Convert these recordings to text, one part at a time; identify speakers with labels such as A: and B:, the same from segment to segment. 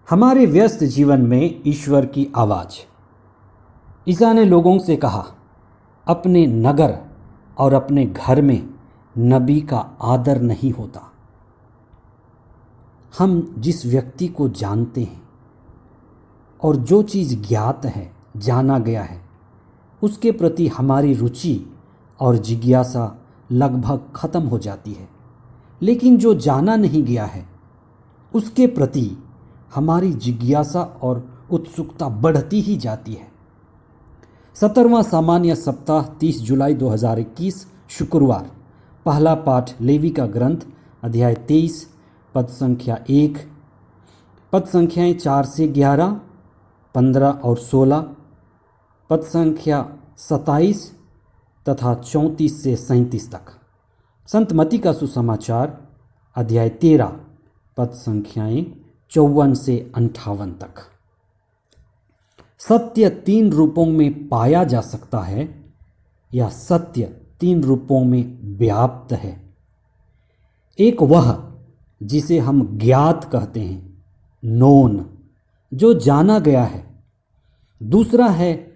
A: हमारे व्यस्त जीवन में ईश्वर की आवाज़। ईसा ने लोगों से कहा, अपने नगर और अपने घर में नबी का आदर नहीं होता। हम जिस व्यक्ति को जानते हैं और जो चीज़ ज्ञात है, जाना गया है, उसके प्रति हमारी रुचि और जिज्ञासा लगभग खत्म हो जाती है। लेकिन जो जाना नहीं गया है, उसके प्रति हमारी जिज्ञासा और उत्सुकता बढ़ती ही जाती है। 17वां सामान्य सप्ताह 30 जुलाई 2021 शुक्रवार। पहला पाठ लेवी का ग्रंथ अध्याय 23 पद संख्या 1, पद संख्याएं 4 से 11, 15 और 16, पद संख्या 27 तथा 34 से 37 तक। संत मत्ती का सुसमाचार अध्याय 13 पद संख्याएं 54 से 58 तक। सत्य 3 रूपों में पाया जा सकता है या सत्य 3 रूपों में व्याप्त है। एक वह जिसे हम ज्ञात कहते हैं, नोन, जो जाना गया है। दूसरा है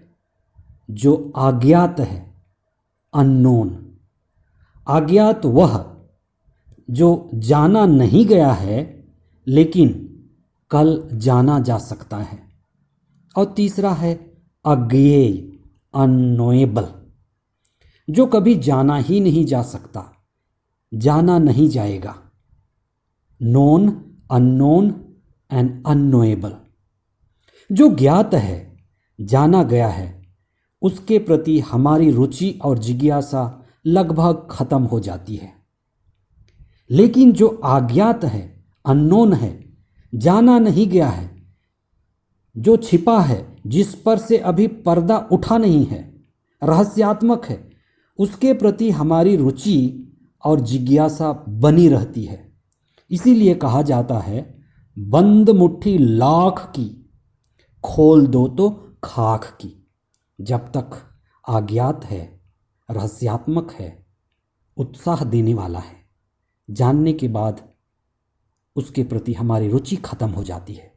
A: जो अज्ञात है, अननोन। अज्ञात वह जो जाना नहीं गया है लेकिन कल जाना जा सकता है। और तीसरा है अज्ञेय, अननोएबल, जो कभी जाना ही नहीं जा सकता, जाना नहीं जाएगा। Known, unknown and unknowable. जो ज्ञात है, जाना गया है, उसके प्रति हमारी रुचि और जिज्ञासा लगभग खत्म हो जाती है। लेकिन जो अज्ञात है, अननोन है, जाना नहीं गया है, जो छिपा है, जिस पर से अभी पर्दा उठा नहीं है, रहस्यात्मक है, उसके प्रति हमारी रुचि और जिज्ञासा बनी रहती है। इसीलिए कहा जाता है, बंद मुट्ठी लाख की, खोल दो तो खाक की। जब तक अज्ञात है, रहस्यात्मक है, उत्साह देने वाला है, जानने के बाद उसके प्रति हमारी रुचि खत्म हो जाती है।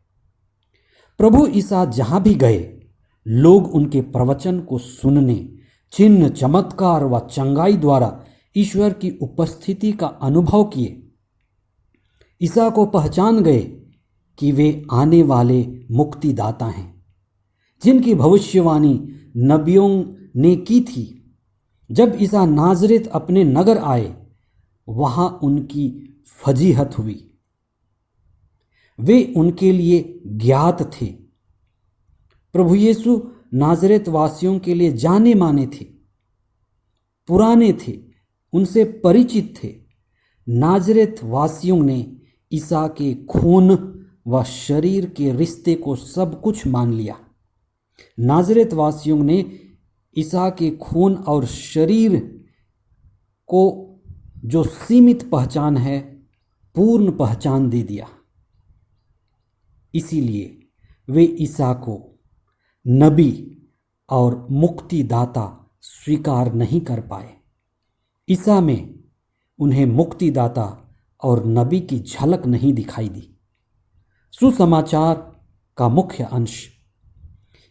A: प्रभु ईसा जहां भी गए, लोग उनके प्रवचन को सुनने, चिन्ह, चमत्कार व चंगाई द्वारा ईश्वर की उपस्थिति का अनुभव किए। ईसा को पहचान गए कि वे आने वाले मुक्तिदाता हैं, जिनकी भविष्यवाणी नबियों ने की थी। जब ईसा नाज़रेत अपने नगर आए, वहां उनकी फजीहत हुई। वे उनके लिए ज्ञात थे। प्रभु यीशु नाज़रेत वासियों के लिए जाने माने थे, पुराने थे, उनसे परिचित थे। नाज़रेत वासियों ने ईसा के खून व शरीर के रिश्ते को सब कुछ मान लिया। नाज़रेत वासियों ने ईसा के खून और शरीर को जो सीमित पहचान है, पूर्ण पहचान दे दिया। इसीलिए वे ईसा को नबी और मुक्तिदाता स्वीकार नहीं कर पाए। ईसा में उन्हें मुक्तिदाता और नबी की झलक नहीं दिखाई दी। सुसमाचार का मुख्य अंश।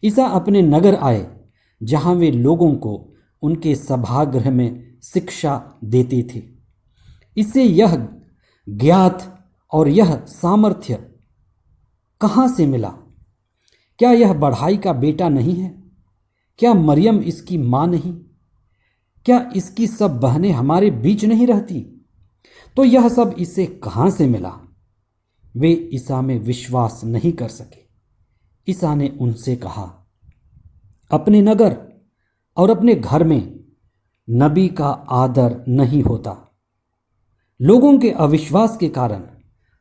A: ईसा अपने नगर आए, जहां वे लोगों को उनके सभागृह में शिक्षा देते थे। इससे यह ज्ञात और यह सामर्थ्य कहाँ से मिला? क्या यह बढ़ाई का बेटा नहीं है? क्या मरियम इसकी माँ नहीं? क्या इसकी सब बहनें हमारे बीच नहीं रहती? तो यह सब इसे कहाँ से मिला? वे ईसा में विश्वास नहीं कर सके। ईसा ने उनसे कहा, अपने नगर और अपने घर में नबी का आदर नहीं होता। लोगों के अविश्वास के कारण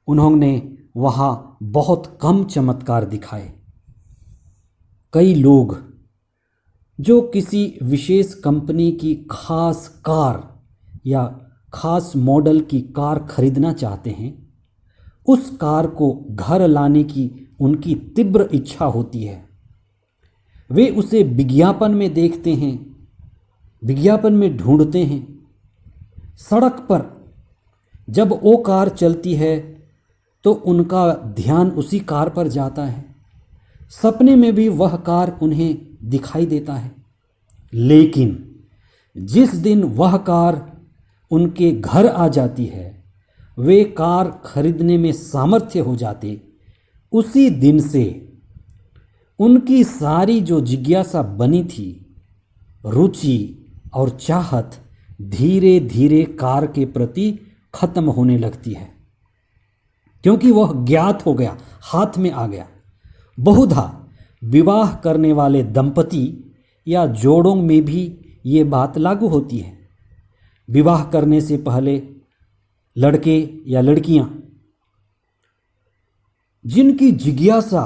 A: उन्होंने वहां बहुत कम चमत्कार दिखाए। कई लोग जो किसी विशेष कंपनी की खास कार या खास मॉडल की कार खरीदना चाहते हैं, उस कार को घर लाने की उनकी तीव्र इच्छा होती है। वे उसे विज्ञापन में देखते हैं, विज्ञापन में ढूंढते हैं। सड़क पर जब वो कार चलती है तो उनका ध्यान उसी कार पर जाता है, सपने में भी वह कार उन्हें दिखाई देता है। लेकिन जिस दिन वह कार उनके घर आ जाती है, वे कार खरीदने में सामर्थ्य हो जाते, उसी दिन से उनकी सारी जो जिज्ञासा बनी थी, रुचि और चाहत धीरे धीरे कार के प्रति खत्म होने लगती है, क्योंकि वह ज्ञात हो गया, हाथ में आ गया। बहुधा विवाह करने वाले दंपति या जोड़ों में भी ये बात लागू होती है। विवाह करने से पहले लड़के या लड़कियां जिनकी जिज्ञासा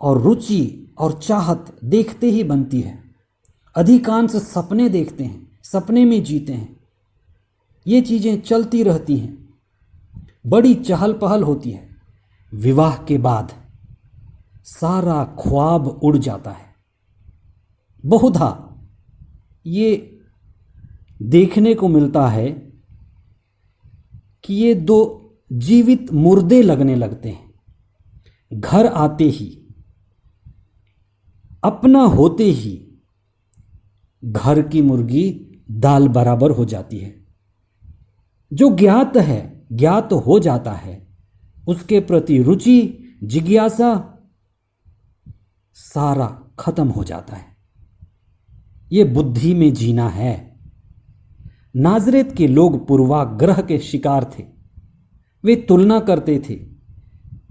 A: और रुचि और चाहत देखते ही बनती है, अधिकांश सपने देखते हैं, सपने में जीते हैं, ये चीज़ें चलती रहती हैं, बड़ी चहल पहल होती है। विवाह के बाद सारा ख्वाब उड़ जाता है। बहुधा ये देखने को मिलता है कि ये दो जीवित मुर्दे लगने लगते हैं। घर आते ही, अपना होते ही घर की मुर्गी दाल बराबर हो जाती है। जो ज्ञात है, ज्ञात हो जाता है, उसके प्रति रुचि, जिज्ञासा सारा खत्म हो जाता है। ये बुद्धि में जीना है। नाजरेत के लोग पूर्वाग्रह के शिकार थे। वे तुलना करते थे,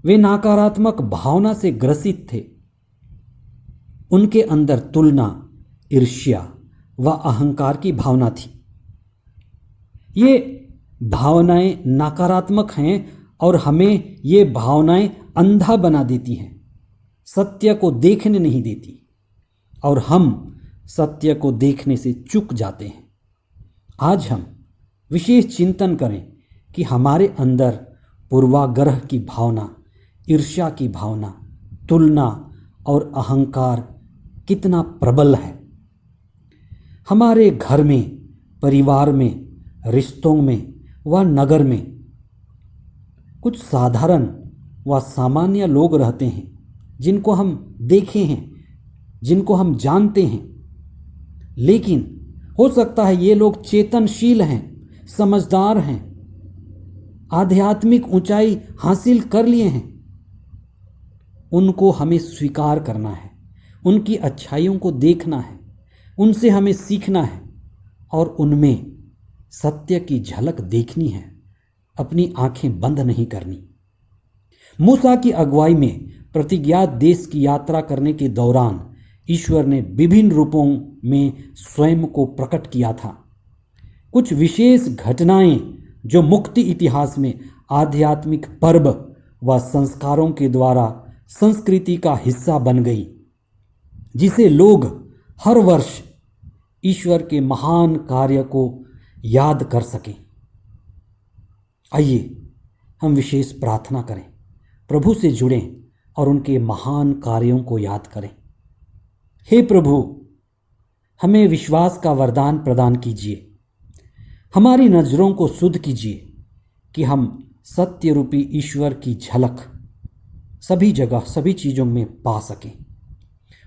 A: वे नकारात्मक भावना से ग्रसित थे। उनके अंदर तुलना, ईर्ष्या व अहंकार की भावना थी। ये भावनाएं नकारात्मक हैं और हमें ये भावनाएं अंधा बना देती हैं, सत्य को देखने नहीं देती, और हम सत्य को देखने से चूक जाते हैं। आज हम विशेष चिंतन करें कि हमारे अंदर पूर्वाग्रह की भावना, ईर्ष्या की भावना, तुलना और अहंकार कितना प्रबल है। हमारे घर में, परिवार में, रिश्तों में व नगर में कुछ साधारण व सामान्य लोग रहते हैं जिनको हम देखे हैं, जिनको हम जानते हैं, लेकिन हो सकता है ये लोग चेतनशील हैं, समझदार हैं, आध्यात्मिक ऊंचाई हासिल कर लिए हैं। उनको हमें स्वीकार करना है, उनकी अच्छाइयों को देखना है, उनसे हमें सीखना है और उनमें सत्य की झलक देखनी है, अपनी आंखें बंद नहीं करनी। मूसा की अगुवाई में प्रतिज्ञात देश की यात्रा करने के दौरान ईश्वर ने विभिन्न रूपों में स्वयं को प्रकट किया था। कुछ विशेष घटनाएं जो मुक्ति इतिहास में आध्यात्मिक पर्व व संस्कारों के द्वारा संस्कृति का हिस्सा बन गई, जिसे लोग हर वर्ष ईश्वर के महान कार्य को याद कर सकें। आइए हम विशेष प्रार्थना करें, प्रभु से जुड़ें और उनके महान कार्यों को याद करें। हे प्रभु, हमें विश्वास का वरदान प्रदान कीजिए, हमारी नज़रों को शुद्ध कीजिए कि हम सत्य रूपी ईश्वर की झलक सभी जगह, सभी चीज़ों में पा सकें।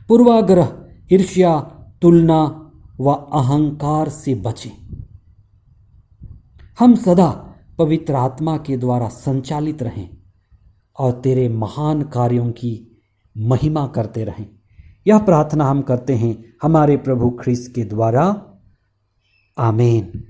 A: पूर्वाग्रह, ईर्ष्या, तुलना व अहंकार से बचें। हम सदा पवित्र आत्मा के द्वारा संचालित रहें और तेरे महान कार्यों की महिमा करते रहें। यह प्रार्थना हम करते हैं हमारे प्रभु ख्रीस्त के द्वारा। आमीन।